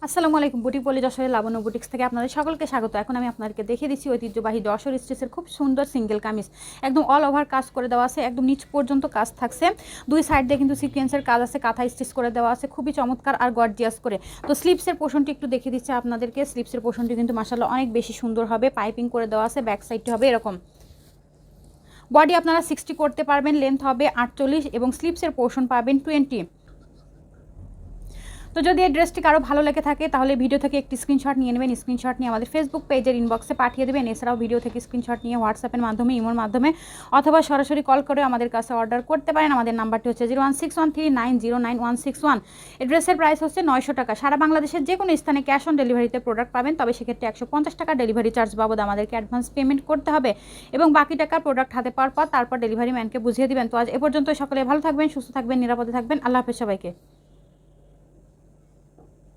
আসসালামু আলাইকুম। বুটিক পল্লী যশোরের লাবণ্য বুটিক্স থেকে আপনাদের সকলকে স্বাগত। এখন আমি আপনাদেরকে দেখিয়ে দিচ্ছি ঐতিহ্যবাহী যশোর স্টিচের খুব সুন্দর সিঙ্গেল কামিজ। একদম অল ওভার কাজ করে দেওয়া আছে, একদম নিচ পর্যন্ত কাজ থাকছে। দুই সাইড দিয়ে কিন্তু সিকোয়েন্সের কাজ আছে, কাঁথা স্টিচ করে দেওয়া আছে, খুবই চমৎকার আর গর্জিয়াস করে। তো স্লিপসের পোর্শনটি একটু দেখিয়ে দিচ্ছি আপনাদেরকে। স্লিপসের পোর্শনটি কিন্তু মাশাআল্লাহ অনেক বেশি সুন্দর হবে, পাইপিং করে দেওয়া আছে, ব্যাক সাইডটি হবে এরকম। বডি আপনারা 60 করতে পারবেন, লেন্থ হবে 48 এবং স্লিপসের পোর্শন পাবেন 20। তো যদি এই ড্রেসটি কারো ভালো লেগে থাকে তাহলে ভিডিও থেকে একটি স্ক্রিনশট নিয়ে নেবেন। স্ক্রিনশট নিয়ে আমাদের ফেসবুক পেজের ইনবক্সে পাঠিয়ে দেবেন। এছাড়াও ভিডিও থেকে স্ক্রিনশট নিয়ে হোয়াটসঅ্যাপের মাধ্যমে, ইমোর মাধ্যমে অথবা সরাসরি কল করে আমাদের কাছে অর্ডার করতে পারেন। আমাদের নাম্বারটি হচ্ছে 01613909161। এই ড্রেসের প্রাইস হচ্ছে 900 টাকা। সারা বাংলাদেশের যে কোনো স্থানে ক্যাশ অন ডেলিভারিতে প্রোডাক্ট পাবেন, তবে সেক্ষেত্রে 150 টাকা ডেলিভারি চার্জ বাবদ আমাদেরকে অ্যাডভান্স পেমেন্ট করতে হবে এবং বাকি টাকা প্রোডাক্ট হাতে পাওয়ার পর তারপর ডেলিভারি ম্যানকে বুঝিয়ে দিবেন। তো আজ এ পর্যন্ত, সকলে ভালো থাকবেন, সুস্থ থাকবেন, নিরাপদে থাকবেন। আল্লাহ হাফেজ সবাইকে।